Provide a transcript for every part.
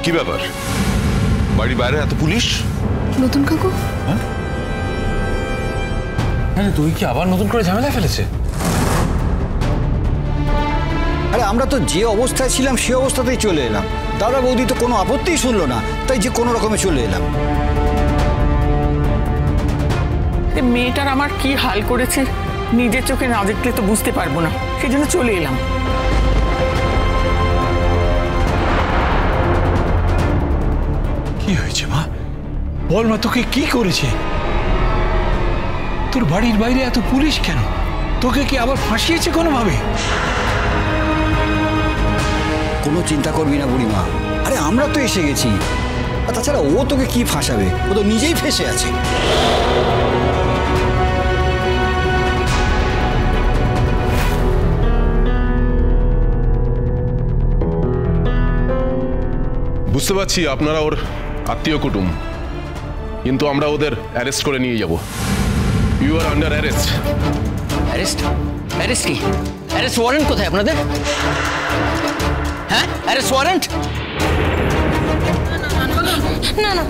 কি ব্যাপার, বাড়ির বাইরে এত পুলিশ? নতুন কাকু, হ্যাঁ তুই কি আবার নতুন করে ঝামেলা ফেলেছে? আরে আমরা তো যে অবস্থায় ছিলাম সে অবস্থাতেই চলে এলাম। দাদা বৌদি তো কোনো আপত্তিই শুনলো না, তাই যে কোনো রকমে চলে এলাম। মেয়েটার আমার কি হাল করেছে নিজের চোখে না দেখলে তো বুঝতে পারবো না, সেই জন্য চলে এলাম। কি হয়েছে মা? বল মা, তোকে কি করেছে? তোর বাড়ির বাইরে এত পুলিশ কেন? তোকে কি আবার ফাঁসিয়েছে কোনোভাবে? কোনো চিন্তা করবি না বুড়িমা, আরে আমরা তো এসে গেছি। আর তাছাড়া ও তোকে কি ফাঁসাবে, ও তো নিজেই ফেঁসে আছে। বুঝতে পারছি আপনারা ওর আত্মীয় কুটুম, কিন্তু আমরা ওদের অ্যারেস্ট করে নিয়ে যাব। You are under arrest. Arrest? Arrest কি? অ্যারেস্ট ওয়ারেন্ট কোথায় আপনাদের? হ্যাঁ, অ্যারেস্ট ওয়ারেন্ট? না না,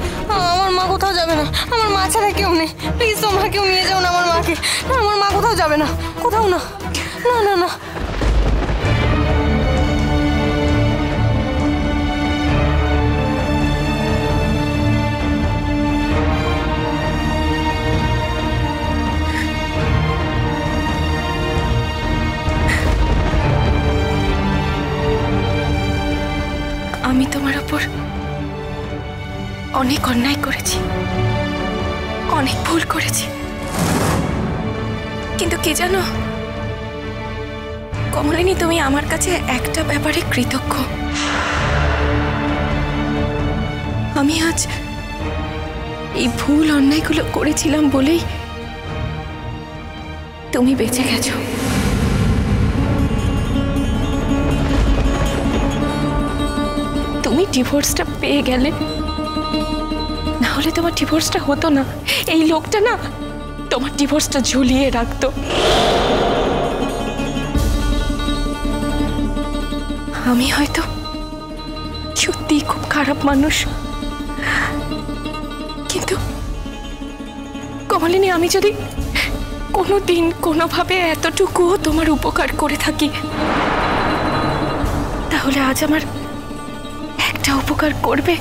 আমার মা কোথাও যাবে না। আমার মা ছাড়া কেউ নেই। প্লিজ তোমরা কেউ নিয়ে যাও না আমার মাকে। আমার মা কোথাও যাবে না, কোথাও না। না না না, আমি তোমার উপর অনেক অন্যায় করেছি, অনেক ভুল করেছি, কিন্তু কি জানো কমলিনী, তুমি আমার কাছে একটা ব্যাপারে কৃতজ্ঞ। আমি আজ এই ভুল অন্যায়গুলো করেছিলাম বলেই তুমি বেঁচে গেছো। তুমি ডিভোর্সটা পেয়ে গেলে, না হলে তোমার ডিভোর্সটা হতো না। এই লোকটা না তোমার ডিভোর্সটা ঝুলিয়ে রাখতো। আমি হয়তো সত্যিই খুব খারাপ মানুষ, কিন্তু কমলিনী, আমি যদি কোনোদিন কোনোভাবে এতটুকুও তোমার উপকার করে থাকি, তাহলে আজ আমার একটা উপকার করবে।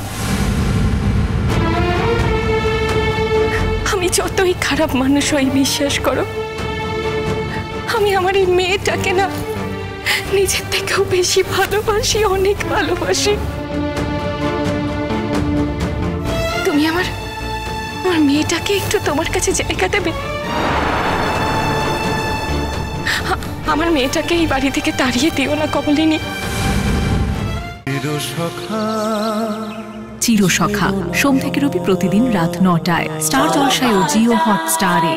আমি যতই খারাপ মানুষ হই, বিশ্বাস করো, আমি আমার এই মেয়েটাকে না নিজের থেকেও বেশি ভালোবাসি, অনেক ভালোবাসি। তুমি আমার মেয়েটাকে একটু তোমার কাছে জায়গা দেবে? আমার মেয়েটাকে এই বাড়ি থেকে তাড়িয়ে দিও না কমলিনী। চিরসখা সোম থেকে রবি প্রতিদিন রাত ৯টায় স্টার জলসায় ও জিও হটস্টারে।